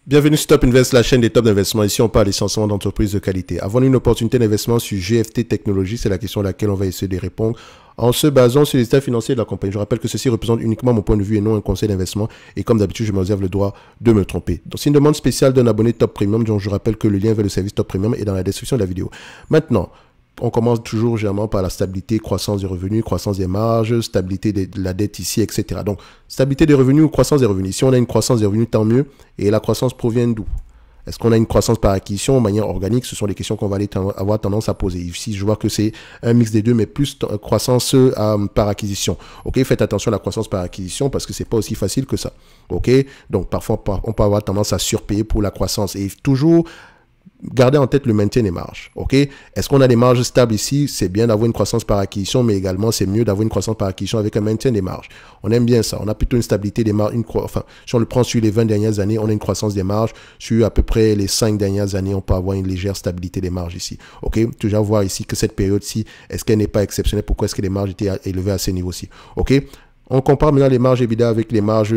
Bienvenue sur Top Invest, la chaîne des top d'investissement. Ici, on parle essentiellement d'entreprises de qualité. Avons une opportunité d'investissement sur GFT Technologies? C'est la question à laquelle on va essayer de répondre en se basant sur les états financiers de la compagnie. Je rappelle que ceci représente uniquement mon point de vue et non un conseil d'investissement. Et comme d'habitude, je me réserve le droit de me tromper. Donc, c'est une demande spéciale d'un abonné Top Premium. Donc, je rappelle que le lien vers le service Top Premium est dans la description de la vidéo. Maintenant, on commence toujours généralement par la stabilité, croissance des revenus, croissance des marges, stabilité de la dette ici, etc. Donc, stabilité des revenus ou croissance des revenus. Si on a une croissance des revenus, tant mieux. Et la croissance provient d'où? Est-ce qu'on a une croissance par acquisition de manière organique? Ce sont des questions qu'on va avoir tendance à poser. Ici, je vois que c'est un mix des deux, mais plus croissance par acquisition. OK, faites attention à la croissance par acquisition parce que c'est pas aussi facile que ça. OK, donc parfois, on peut avoir tendance à surpayer pour la croissance. Et toujours gardez en tête le maintien des marges. OK? Est-ce qu'on a des marges stables ici? C'est bien d'avoir une croissance par acquisition, mais également, c'est mieux d'avoir une croissance par acquisition avec un maintien des marges. On aime bien ça. On a plutôt une stabilité des marges. Enfin, si on le prend sur les 20 dernières années, on a une croissance des marges. Sur à peu près les 5 dernières années, on peut avoir une légère stabilité des marges ici. OK? Toujours voir ici que cette période-ci, est-ce qu'elle n'est pas exceptionnelle? Pourquoi est-ce que les marges étaient élevées à ces niveaux-ci? OK? On compare maintenant les marges EBITDA avec les marges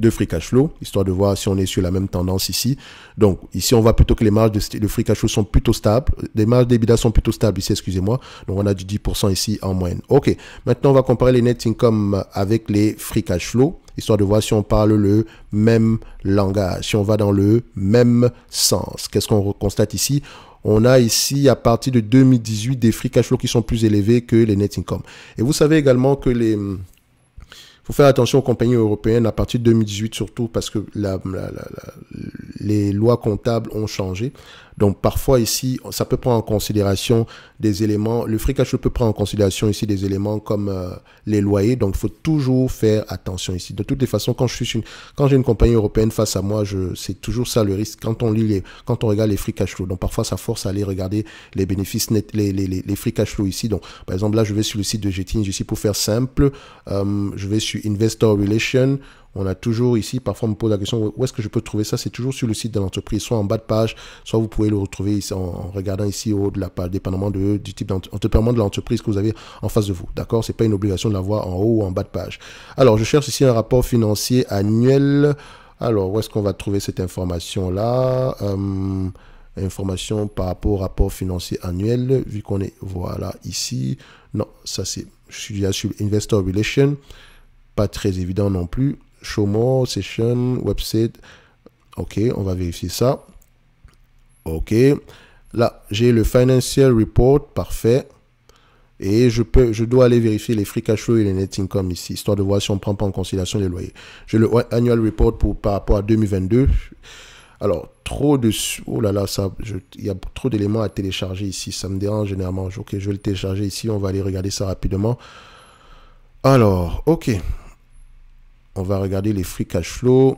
de free cash flow, histoire de voir si on est sur la même tendance ici. Donc, ici, on voit plutôt que les marges de free cash flow sont plutôt stables. Les marges d'EBITDA sont plutôt stables ici, excusez-moi. Donc, on a du 10% ici en moyenne. OK. Maintenant, on va comparer les net income avec les free cash flow, histoire de voir si on parle le même langage, si on va dans le même sens. Qu'est-ce qu'on constate ici? On a ici, à partir de 2018, des free cash flow qui sont plus élevés que les net income. Et vous savez également que il faut faire attention aux compagnies européennes à partir de 2018 surtout parce que les lois comptables ont changé. Donc parfois ici, ça peut prendre en considération des éléments, le free cash flow peut prendre en considération ici des éléments comme les loyers. Donc il faut toujours faire attention ici. De toutes les façons, quand j'ai une compagnie européenne face à moi, c'est toujours ça le risque quand on regarde les free cash flow. Donc parfois ça force à aller regarder les bénéfices nets, les free cash flow ici. Donc par exemple là, je vais sur le site de Getinge ici pour faire simple. Je vais sur Investor Relations. On a toujours ici, parfois on me pose la question, où est-ce que je peux trouver ça? C'est toujours sur le site de l'entreprise, soit en bas de page, soit vous pouvez le retrouver ici en regardant ici au haut de la page, dépendamment du type dépendamment de l'entreprise que vous avez en face de vous. D'accord? C'est pas une obligation de l'avoir en haut ou en bas de page. Alors, je cherche ici un rapport financier annuel. Alors, où est-ce qu'on va trouver cette information-là? Information par rapport au rapport financier annuel, vu qu'on est, voilà, ici. Non, ça c'est, je suis déjà sur Investor Relations. Pas très évident non plus. Show more, session, website. OK, on va vérifier ça. OK. Là, j'ai le financial report. Parfait. Et je dois aller vérifier les free cash flow et les net income ici, histoire de voir si on ne prend pas en considération les loyers. J'ai le annual report par rapport à 2022. Alors, oh là là, il y a trop d'éléments à télécharger ici. Ça me dérange généralement. OK, je vais le télécharger ici. On va aller regarder ça rapidement. Alors, OK. On va regarder les free cash flow.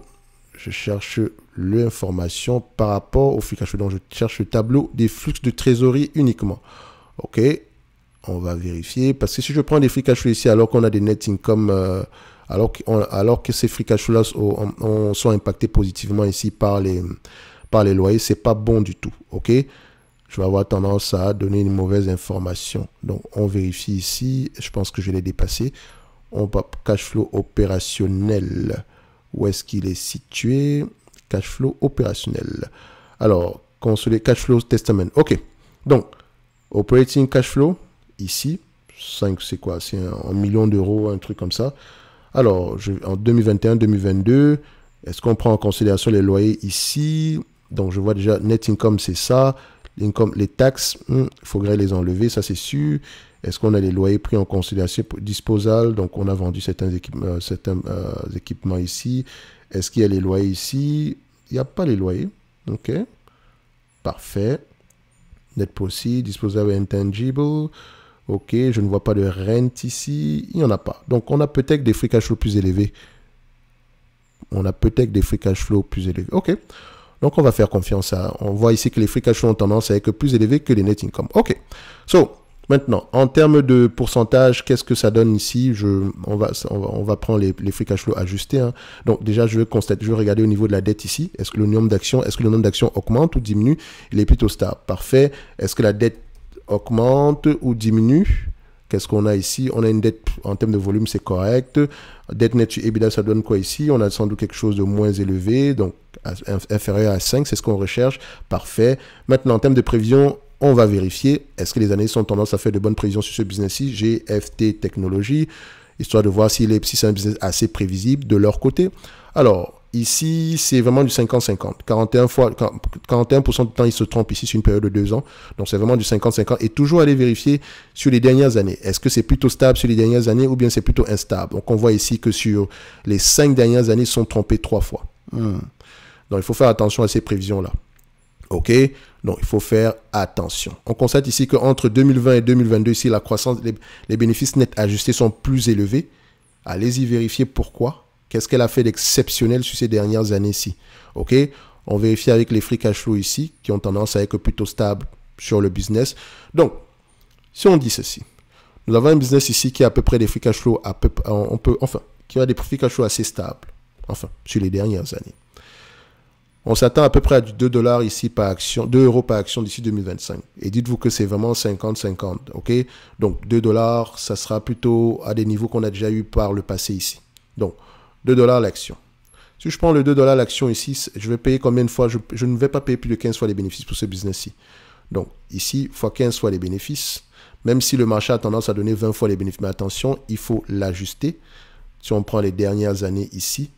Je cherche l'information par rapport au free cash flow. Donc, je cherche le tableau des flux de trésorerie uniquement. OK. On va vérifier. Parce que si je prends des free cash flow ici, alors qu'on a des net income, alors que ces free cash flow-là sont impactés positivement ici par les loyers, c'est pas bon du tout. OK. Je vais avoir tendance à donner une mauvaise information. Donc, on vérifie ici. Je pense que je l'ai dépassé. On va cash flow opérationnel. Où est-ce qu'il est situé? Cash flow opérationnel. Alors, consolidé cash flow testament. OK. Donc, operating cash flow, ici. 5, c'est quoi? C'est en millions d'euros, un truc comme ça. Alors, en 2021-2022, est-ce qu'on prend en considération les loyers ici? Donc, je vois déjà net income, c'est ça. Les taxes, il faudrait les enlever, ça c'est sûr. Est-ce qu'on a les loyers pris en considération disposal? Donc, on a vendu certains équipements ici. Est-ce qu'il y a les loyers ici? Il n'y a pas les loyers. OK. Parfait. Net proceed, disposable intangible. OK. Je ne vois pas de rente ici. Il n'y en a pas. Donc, on a peut-être des free cash flow plus élevés. OK. Donc, on va faire confiance à... On voit ici que les free cash flow ont tendance à être plus élevés que les net income. OK. So, maintenant, en termes de pourcentage, qu'est-ce que ça donne ici? On va prendre les free cash flow ajustés. Hein. Donc, déjà, je vais regarder au niveau de la dette ici. Est-ce que le nombre d'actions augmente ou diminue? Il est plutôt stable. Parfait. Est-ce que la dette augmente ou diminue? Qu'est-ce qu'on a ici? On a une dette en termes de volume, c'est correct. Dette nette sur EBITDA, ça donne quoi ici? On a sans doute quelque chose de moins élevé, donc inférieur à 5, c'est ce qu'on recherche. Parfait. Maintenant, en termes de prévision, on va vérifier. Est-ce que les analystes ont tendance à faire de bonnes prévisions sur ce business-ci? GFT Technologies, histoire de voir si c'est un business assez prévisible de leur côté. Alors, ici, c'est vraiment du 50-50. 41% du temps, ils se trompent ici sur une période de 2 ans. Donc, c'est vraiment du 50-50. Et toujours aller vérifier sur les dernières années. Est-ce que c'est plutôt stable sur les dernières années ou bien c'est plutôt instable? Donc, on voit ici que sur les 5 dernières années, ils se sont trompés 3 fois. Donc, il faut faire attention à ces prévisions-là. OK? Donc, il faut faire attention. On constate ici qu'entre 2020 et 2022, ici, la croissance, les bénéfices nets ajustés sont plus élevés. Allez-y vérifier pourquoi. Qu'est-ce qu'elle a fait d'exceptionnel sur ces dernières années-ci? OK? On vérifie avec les free cash flow ici, qui ont tendance à être plutôt stables sur le business. Donc, si on dit ceci, nous avons un business ici qui a à peu près des free cash flow, qui a des free cash flow assez stables, sur les dernières années. On s'attend à peu près à du 2 $ ici par action, 2 € par action d'ici 2025. Et dites-vous que c'est vraiment 50-50, OK? Donc, 2 $, ça sera plutôt à des niveaux qu'on a déjà eu par le passé ici. Donc, 2 $ l'action. Si je prends le 2 $ l'action ici, je vais payer combien de fois? Je ne vais pas payer plus de 15 fois les bénéfices pour ce business-ci. Donc, ici, fois 15 fois les bénéfices, même si le marché a tendance à donner 20 fois les bénéfices. Mais attention, il faut l'ajuster. Si on prend les dernières années ici,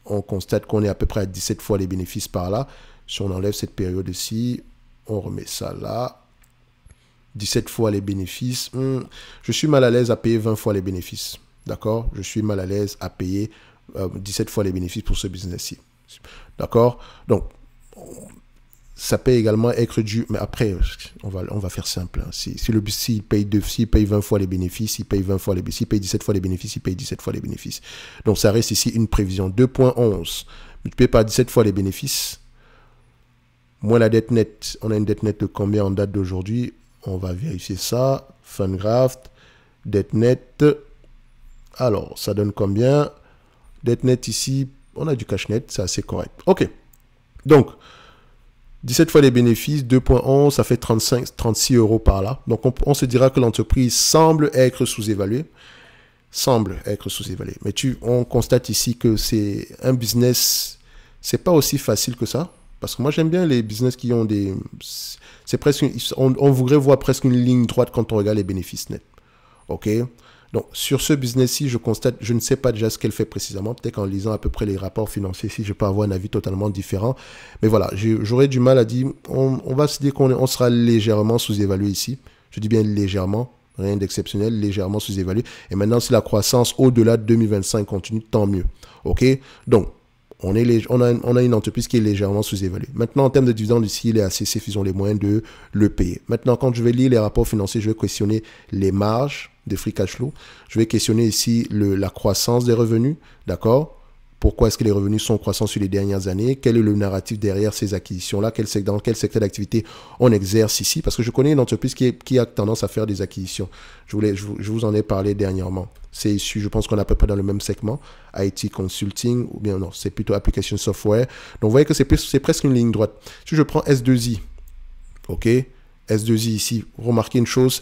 on constate qu'on est à peu près à 17 fois les bénéfices par là. Si on enlève cette période-ci, on remet ça là. 17 fois les bénéfices. Je suis mal à l'aise à payer 20 fois les bénéfices. D'accord? Je suis mal à l'aise à payer 17 fois les bénéfices pour ce business-ci. D'accord? Donc, ça peut également être dû, mais après, on va faire simple. Hein. S'il paye 20 fois les bénéfices, il paye 20 fois les bénéfices, s'il paye 17 fois les bénéfices, il paye 17 fois les bénéfices. Donc, ça reste ici une prévision. 2.11 multiplié par 17 fois les bénéfices, moins la dette nette. On a une dette nette de combien en date d'aujourd'hui? On va vérifier ça. Fungraft, dette nette. Alors, ça donne combien? Dette nette ici, on a du cash net, c'est assez correct. OK. Donc, 17 fois les bénéfices, 2.11, ça fait 36 € par là. Donc, on se dira que l'entreprise semble être sous-évaluée. Mais on constate ici que c'est un business, c'est pas aussi facile que ça. Parce que moi, j'aime bien les business qui ont des... C'est presque... On voudrait voir presque une ligne droite quand on regarde les bénéfices nets. OK? Donc, sur ce business-ci, je constate, je ne sais pas déjà ce qu'elle fait précisément. Peut-être qu'en lisant à peu près les rapports financiers, si je peux avoir un avis totalement différent. Mais voilà, j'aurais du mal à dire, on va se dire qu'on sera légèrement sous-évalué ici. Je dis bien légèrement, rien d'exceptionnel, légèrement sous-évalué. Et maintenant, si la croissance au-delà de 2025 continue, tant mieux. OK? Donc, on a une entreprise qui est légèrement sous-évaluée. Maintenant, en termes de dividendes ici, les ACC, ils ont les moyens de le payer. Maintenant, quand je vais lire les rapports financiers, je vais questionner les marges de free cash flow. Je vais questionner ici la croissance des revenus. D'accord? Pourquoi est-ce que les revenus sont croissants sur les dernières années? Quel est le narratif derrière ces acquisitions-là? Dans quel secteur d'activité on exerce ici? Parce que je connais une entreprise qui a tendance à faire des acquisitions. Je vous en ai parlé dernièrement. C'est issu, je pense qu'on est à peu près dans le même segment, IT Consulting, ou bien non, c'est plutôt Application Software. Donc, vous voyez que c'est presque une ligne droite. Si je prends S2I, OK, S2I ici, remarquez une chose,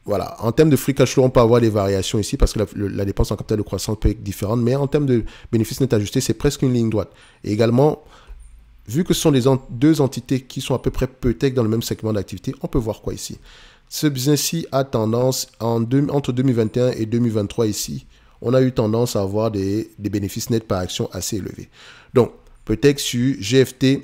voilà, en termes de free cash flow, on peut avoir des variations ici parce que la dépense en capital de croissance peut être différente, mais en termes de bénéfices net ajustés, c'est presque une ligne droite. Et également, vu que ce sont deux entités qui sont à peu près peut-être dans le même segment d'activité, on peut voir quoi ici? Ce business-ci a tendance, entre 2021 et 2023 ici, on a eu tendance à avoir des bénéfices nets par action assez élevés. Donc, peut-être sur GFT,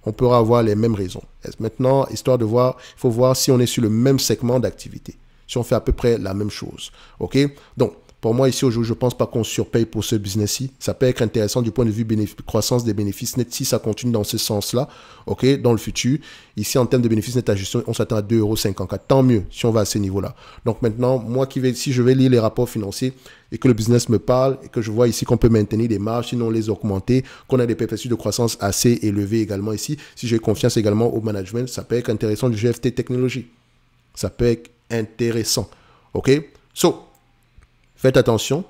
on pourra avoir les mêmes raisons. Maintenant, histoire de voir, il faut voir si on est sur le même segment d'activité. Si on fait à peu près la même chose. OK? Donc, pour moi, ici, aujourd'hui, je ne pense pas qu'on surpaye pour ce business-ci. Ça peut être intéressant du point de vue croissance des bénéfices nets si ça continue dans ce sens-là, OK, dans le futur. Ici, en termes de bénéfices nets ajustés, on s'attend à 2,54 €. Tant mieux si on va à ce niveau-là. Donc maintenant, moi, si je vais lire les rapports financiers et que le business me parle et que je vois ici qu'on peut maintenir des marges, sinon les augmenter, qu'on a des perspectives de croissance assez élevées également ici, si j'ai confiance également au management, ça peut être intéressant du GFT Technologies. Ça peut être intéressant. OK? Faites attention,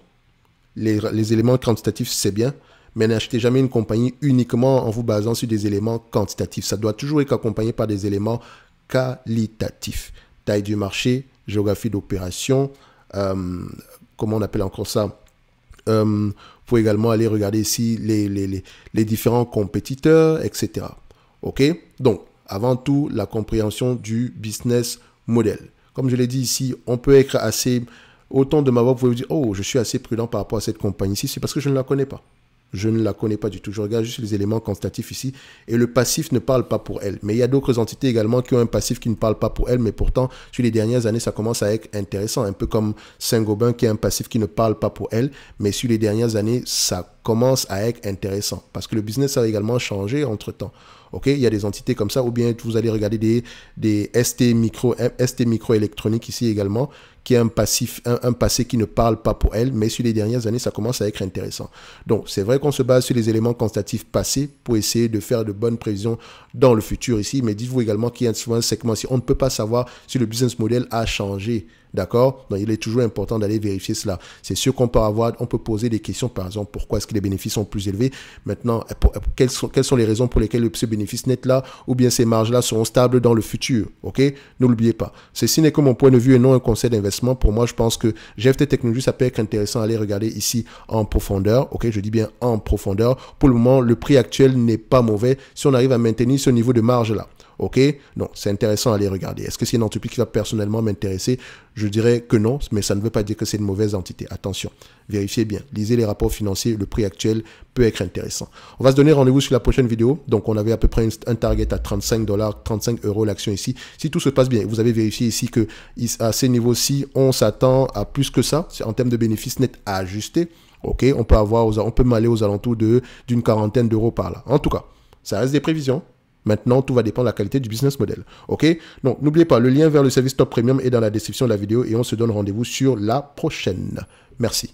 les éléments quantitatifs, c'est bien, mais n'achetez jamais une compagnie uniquement en vous basant sur des éléments quantitatifs. Ça doit toujours être accompagné par des éléments qualitatifs. taille du marché, géographie d'opération, comment on appelle encore ça? Vous pouvez également aller regarder ici les différents compétiteurs, etc. OK? Donc, avant tout, la compréhension du business model. Comme je l'ai dit ici, on peut être assez... Autant de ma voix, vous pouvez vous dire, oh, je suis assez prudent par rapport à cette compagnie-ci, c'est parce que je ne la connais pas. Je ne la connais pas du tout. Je regarde juste les éléments quantitatifs ici et le passif ne parle pas pour elle. Mais il y a d'autres entités également qui ont un passif qui ne parle pas pour elle, mais pourtant, sur les dernières années, ça commence à être intéressant. Un peu comme Saint-Gobain qui a un passif qui ne parle pas pour elle, mais sur les dernières années, ça commence à être intéressant parce que le business a également changé entre-temps. OK, il y a des entités comme ça, ou bien vous allez regarder des ST microélectroniques ici également, qui a un passé qui ne parle pas pour elle, mais sur les dernières années, ça commence à être intéressant. Donc, c'est vrai qu'on se base sur les éléments quantitatifs passés pour essayer de faire de bonnes prévisions dans le futur ici, mais dites-vous également qu'il y a souvent un segment ici. On ne peut pas savoir si le business model a changé. D'accord? Donc, il est toujours important d'aller vérifier cela. C'est sûr qu'on peut on peut poser des questions, par exemple, pourquoi est-ce que les bénéfices sont plus élevés? Maintenant, quelles sont les raisons pour lesquelles ce bénéfice net-là ou bien ces marges-là seront stables dans le futur? OK? Ne l'oubliez pas. Ceci n'est que mon point de vue et non un conseil d'investissement. Pour moi, je pense que GFT Technologies, ça peut être intéressant à aller regarder ici en profondeur. OK? Je dis bien en profondeur. Pour le moment, le prix actuel n'est pas mauvais si on arrive à maintenir ce niveau de marge-là. OK? Donc, c'est intéressant à aller regarder. Est-ce que c'est une entreprise qui va personnellement m'intéresser? Je dirais que non, mais ça ne veut pas dire que c'est une mauvaise entité. Attention, vérifiez bien. Lisez les rapports financiers. Le prix actuel peut être intéressant. On va se donner rendez-vous sur la prochaine vidéo. Donc, on avait à peu près un target à 35 $, 35 € l'action ici. Si tout se passe bien, vous avez vérifié ici que à ces niveaux-ci, on s'attend à plus que ça. En termes de bénéfices nets à ajuster. OK? On peut aller aux alentours d'une quarantaine d'euros par là. En tout cas, ça reste des prévisions. Maintenant, tout va dépendre de la qualité du business model. OK? Donc, n'oubliez pas, le lien vers le service Top Premium est dans la description de la vidéo et on se donne rendez-vous sur la prochaine. Merci.